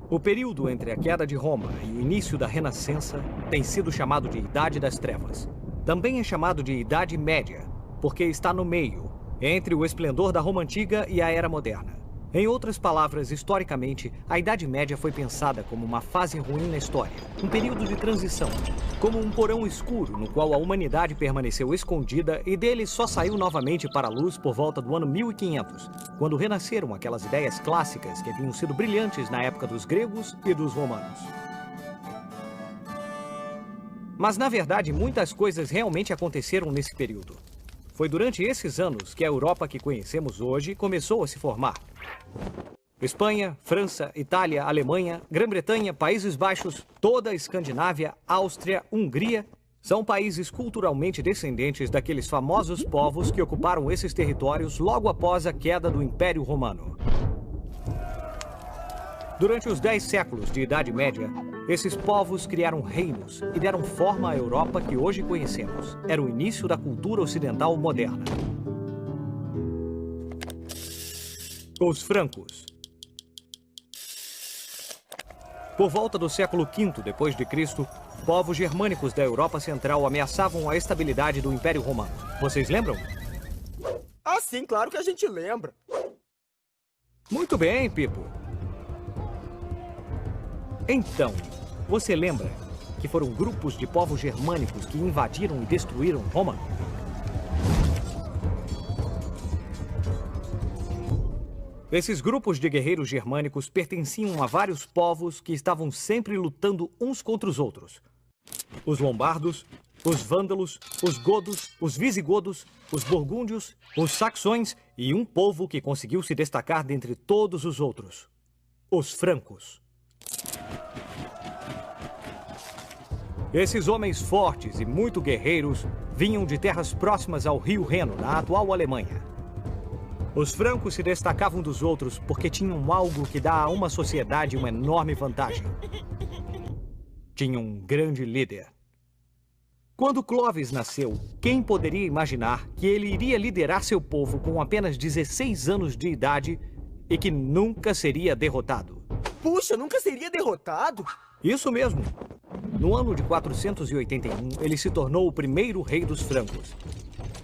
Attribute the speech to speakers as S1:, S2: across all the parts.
S1: O período entre a queda de Roma e o início da Renascença tem sido chamado de Idade das Trevas. Também é chamado de Idade Média, porque está no meio, entre o esplendor da Roma Antiga e a Era Moderna. Em outras palavras, historicamente, a Idade Média foi pensada como uma fase ruim na história, um período de transição, como um porão escuro no qual a humanidade permaneceu escondida e dele só saiu novamente para a luz por volta do ano 1500, quando renasceram aquelas ideias clássicas que haviam sido brilhantes na época dos gregos e dos romanos. Mas, na verdade, muitas coisas realmente aconteceram nesse período. Foi durante esses anos que a Europa que conhecemos hoje começou a se formar. Espanha, França, Itália, Alemanha, Grã-Bretanha, Países Baixos, toda a Escandinávia, Áustria, Hungria, são países culturalmente descendentes daqueles famosos povos que ocuparam esses territórios logo após a queda do Império Romano. Durante os 10 séculos de Idade Média, esses povos criaram reinos e deram forma à Europa que hoje conhecemos. Era o início da cultura ocidental moderna. Os francos. Por volta do século V d.C., povos germânicos da Europa Central ameaçavam a estabilidade do Império Romano. Vocês lembram?
S2: Ah, sim, claro que a gente lembra.
S1: Muito bem, Pipo. Então, você lembra que foram grupos de povos germânicos que invadiram e destruíram Roma? Esses grupos de guerreiros germânicos pertenciam a vários povos que estavam sempre lutando uns contra os outros. Os lombardos, os vândalos, os godos, os visigodos, os burgúndios, os saxões e um povo que conseguiu se destacar dentre todos os outros: os francos. Esses homens fortes e muito guerreiros vinham de terras próximas ao rio Reno, na atual Alemanha. Os francos se destacavam dos outros porque tinham algo que dá a uma sociedade uma enorme vantagem. Tinham um grande líder. Quando Clovis nasceu, quem poderia imaginar que ele iria liderar seu povo com apenas 16 anos de idade e que nunca seria derrotado?
S2: Puxa, nunca seria derrotado?
S1: Isso mesmo. No ano de 481, ele se tornou o primeiro rei dos francos.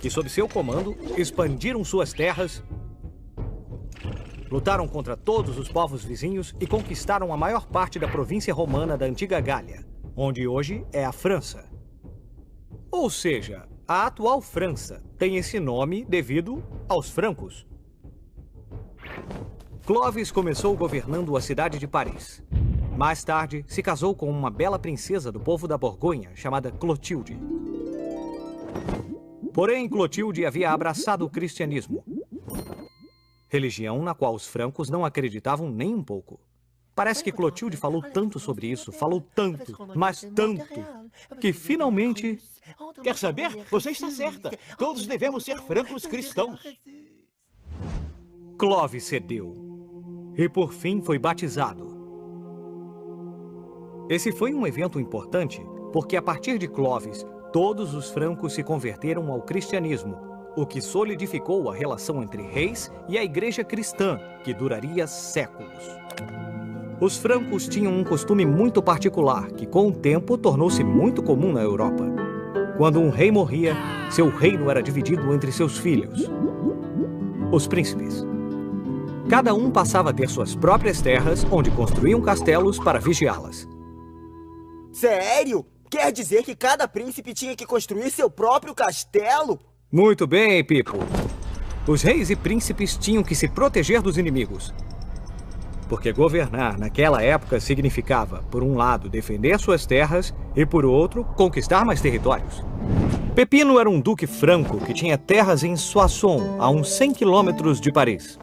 S1: E sob seu comando, expandiram suas terras, lutaram contra todos os povos vizinhos e conquistaram a maior parte da província romana da antiga Gália, onde hoje é a França. Ou seja, a atual França tem esse nome devido aos francos. Clovis começou governando a cidade de Paris. Mais tarde, se casou com uma bela princesa do povo da Borgonha, chamada Clotilde. Porém, Clotilde havia abraçado o cristianismo, religião na qual os francos não acreditavam nem um pouco. Parece que Clotilde falou tanto sobre isso, falou tanto, mas tanto, que finalmente...
S3: Quer saber? Você está certa. Todos devemos ser francos cristãos.
S1: Clovis cedeu. E por fim foi batizado. Esse foi um evento importante, porque a partir de Clovis, todos os francos se converteram ao cristianismo, o que solidificou a relação entre reis e a igreja cristã, que duraria séculos. Os francos tinham um costume muito particular, que com o tempo tornou-se muito comum na Europa. Quando um rei morria, seu reino era dividido entre seus filhos, os príncipes. Cada um passava a ter suas próprias terras, onde construíam castelos para vigiá-las.
S2: Sério? Quer dizer que cada príncipe tinha que construir seu próprio castelo?
S1: Muito bem, Pipo. Os reis e príncipes tinham que se proteger dos inimigos. Porque governar naquela época significava, por um lado, defender suas terras e, por outro, conquistar mais territórios. Pepino era um duque franco que tinha terras em Soissons, a uns 100 quilômetros de Paris.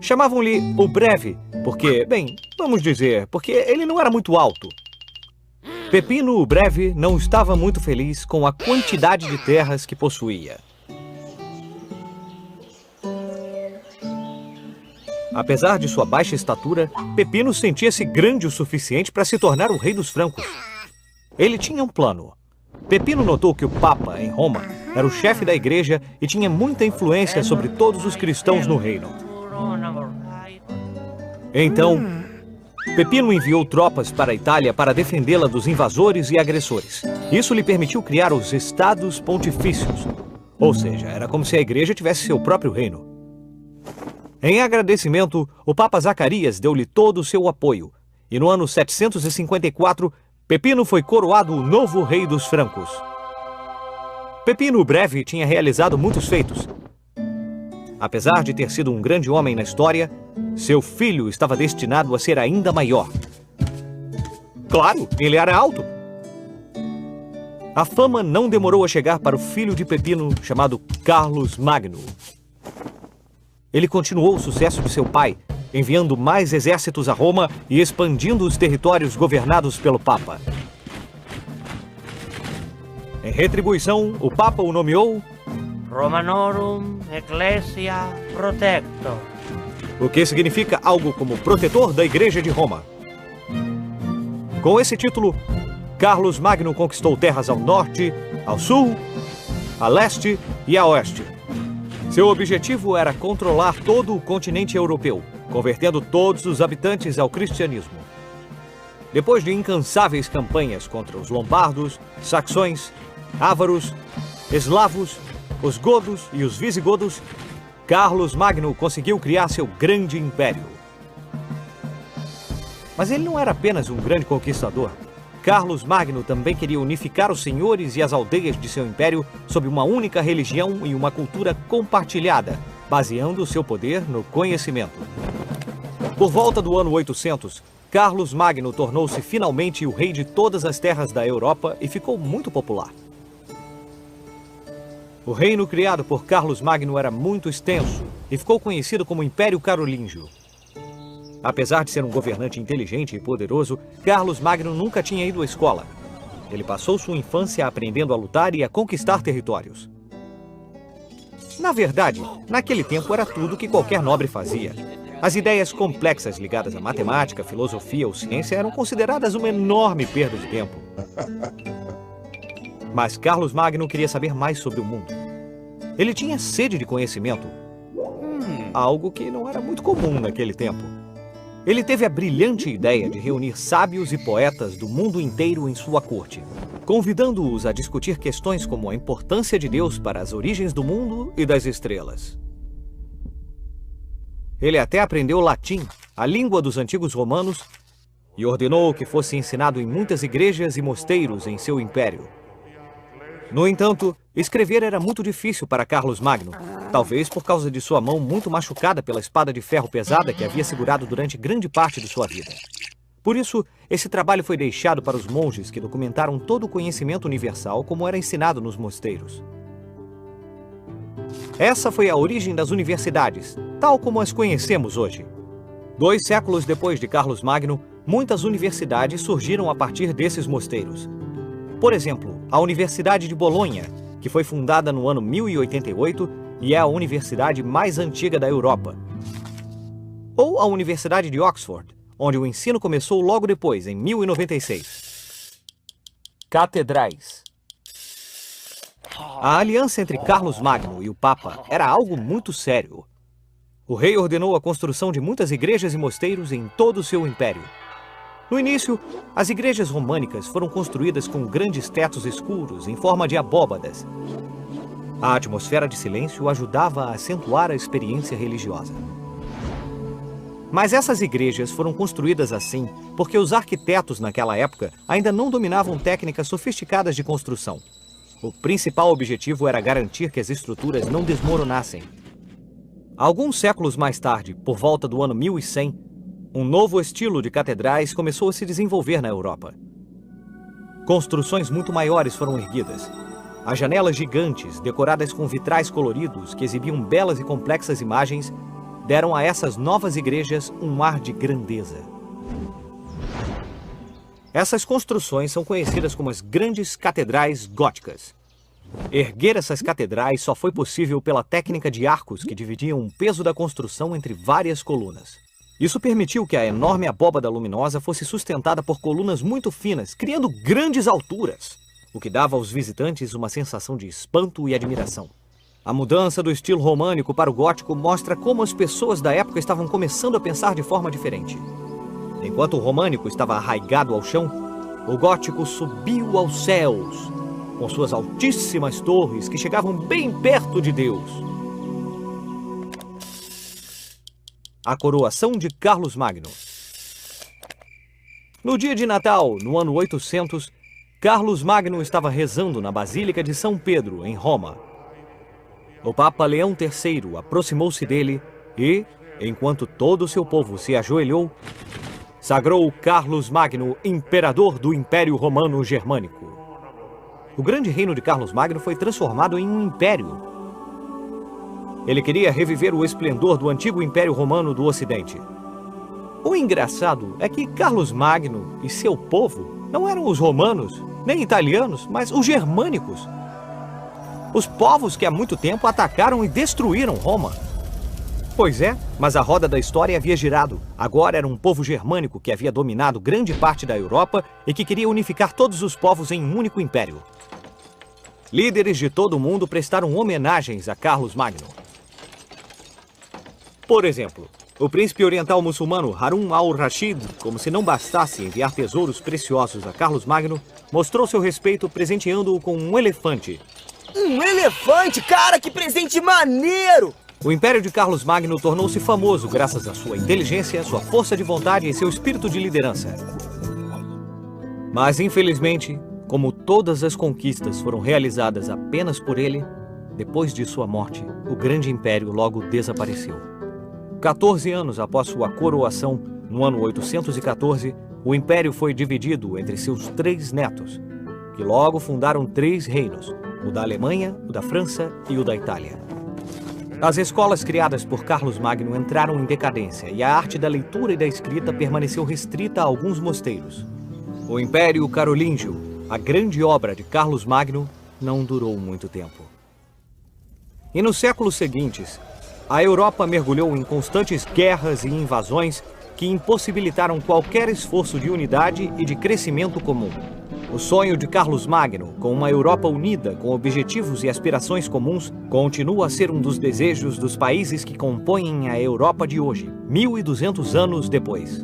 S1: Chamavam-lhe o Breve, porque, bem, vamos dizer, porque ele não era muito alto. Pepino o Breve não estava muito feliz com a quantidade de terras que possuía. Apesar de sua baixa estatura, Pepino sentia-se grande o suficiente para se tornar o rei dos francos. Ele tinha um plano. Pepino notou que o Papa, em Roma, era o chefe da igreja e tinha muita influência sobre todos os cristãos no reino. Então, Pepino enviou tropas para a Itália para defendê-la dos invasores e agressores. Isso lhe permitiu criar os Estados Pontifícios. Ou seja, era como se a igreja tivesse seu próprio reino. Em agradecimento, o Papa Zacarias deu-lhe todo o seu apoio. E no ano 754, Pepino foi coroado o novo rei dos francos. Pepino o Breve tinha realizado muitos feitos. Apesar de ter sido um grande homem na história, seu filho estava destinado a ser ainda maior. Claro, ele era alto. A fama não demorou a chegar para o filho de Pepino, chamado Carlos Magno. Ele continuou o sucesso de seu pai, enviando mais exércitos a Roma e expandindo os territórios governados pelo Papa. Em retribuição, o Papa o nomeou
S4: Romanorum Ecclesia Protector,
S1: o que significa algo como protetor da Igreja de Roma. Com esse título, Carlos Magno conquistou terras ao norte, ao sul, a leste e a oeste. Seu objetivo era controlar todo o continente europeu, convertendo todos os habitantes ao cristianismo. Depois de incansáveis campanhas contra os lombardos, saxões, ávaros, eslavos, os godos e os visigodos, Carlos Magno conseguiu criar seu grande império. Mas ele não era apenas um grande conquistador. Carlos Magno também queria unificar os senhores e as aldeias de seu império sob uma única religião e uma cultura compartilhada, baseando seu poder no conhecimento. Por volta do ano 800, Carlos Magno tornou-se finalmente o rei de todas as terras da Europa e ficou muito popular. O reino criado por Carlos Magno era muito extenso e ficou conhecido como Império Carolíngio. Apesar de ser um governante inteligente e poderoso, Carlos Magno nunca tinha ido à escola. Ele passou sua infância aprendendo a lutar e a conquistar territórios. Na verdade, naquele tempo era tudo que qualquer nobre fazia. As ideias complexas ligadas à matemática, filosofia ou ciência eram consideradas uma enorme perda de tempo. Mas Carlos Magno queria saber mais sobre o mundo. Ele tinha sede de conhecimento, algo que não era muito comum naquele tempo. Ele teve a brilhante ideia de reunir sábios e poetas do mundo inteiro em sua corte, convidando-os a discutir questões como a importância de Deus para as origens do mundo e das estrelas. Ele até aprendeu latim, a língua dos antigos romanos, e ordenou que fosse ensinado em muitas igrejas e mosteiros em seu império. No entanto, escrever era muito difícil para Carlos Magno, talvez por causa de sua mão muito machucada pela espada de ferro pesada que havia segurado durante grande parte de sua vida. Por isso, esse trabalho foi deixado para os monges que documentaram todo o conhecimento universal como era ensinado nos mosteiros. Essa foi a origem das universidades, tal como as conhecemos hoje. 2 séculos depois de Carlos Magno, muitas universidades surgiram a partir desses mosteiros. Por exemplo, a Universidade de Bolonha, que foi fundada no ano 1088 e é a universidade mais antiga da Europa. Ou a Universidade de Oxford, onde o ensino começou logo depois, em 1096. Catedrais. A aliança entre Carlos Magno e o Papa era algo muito sério. O rei ordenou a construção de muitas igrejas e mosteiros em todo o seu império. No início, as igrejas românicas foram construídas com grandes tetos escuros em forma de abóbadas. A atmosfera de silêncio ajudava a acentuar a experiência religiosa. Mas essas igrejas foram construídas assim porque os arquitetos naquela época ainda não dominavam técnicas sofisticadas de construção. O principal objetivo era garantir que as estruturas não desmoronassem. Alguns séculos mais tarde, por volta do ano 1100, um novo estilo de catedrais começou a se desenvolver na Europa. Construções muito maiores foram erguidas. As janelas gigantes, decoradas com vitrais coloridos que exibiam belas e complexas imagens, deram a essas novas igrejas um ar de grandeza. Essas construções são conhecidas como as grandes catedrais góticas. Erguer essas catedrais só foi possível pela técnica de arcos que dividiam o peso da construção entre várias colunas. Isso permitiu que a enorme abóbada luminosa fosse sustentada por colunas muito finas, criando grandes alturas, o que dava aos visitantes uma sensação de espanto e admiração. A mudança do estilo românico para o gótico mostra como as pessoas da época estavam começando a pensar de forma diferente. Enquanto o românico estava arraigado ao chão, o gótico subiu aos céus, com suas altíssimas torres que chegavam bem perto de Deus. A coroação de Carlos Magno. No dia de Natal, no ano 800, Carlos Magno estava rezando na Basílica de São Pedro, em Roma. O Papa Leão III aproximou-se dele e, enquanto todo o seu povo se ajoelhou, sagrou Carlos Magno imperador do Império Romano Germânico. O grande reino de Carlos Magno foi transformado em um império. Ele queria reviver o esplendor do antigo Império Romano do Ocidente. O engraçado é que Carlos Magno e seu povo não eram os romanos, nem italianos, mas os germânicos. Os povos que há muito tempo atacaram e destruíram Roma. Pois é, mas a roda da história havia girado. Agora era um povo germânico que havia dominado grande parte da Europa e que queria unificar todos os povos em um único império. Líderes de todo o mundo prestaram homenagens a Carlos Magno. Por exemplo, o príncipe oriental muçulmano Harun al-Rashid, como se não bastasse enviar tesouros preciosos a Carlos Magno, mostrou seu respeito presenteando-o com um elefante.
S2: Um elefante? Cara, que presente maneiro!
S1: O Império de Carlos Magno tornou-se famoso graças à sua inteligência, sua força de vontade e seu espírito de liderança. Mas, infelizmente, como todas as conquistas foram realizadas apenas por ele, depois de sua morte, o grande império logo desapareceu. 14 anos após sua coroação, no ano 814, o império foi dividido entre seus 3 netos, que logo fundaram 3 reinos, o da Alemanha, o da França e o da Itália. As escolas criadas por Carlos Magno entraram em decadência e a arte da leitura e da escrita permaneceu restrita a alguns mosteiros. O Império Carolíngio, a grande obra de Carlos Magno, não durou muito tempo. E nos séculos seguintes, a Europa mergulhou em constantes guerras e invasões que impossibilitaram qualquer esforço de unidade e de crescimento comum. O sonho de Carlos Magno, com uma Europa unida, com objetivos e aspirações comuns, continua a ser um dos desejos dos países que compõem a Europa de hoje, 1200 anos depois.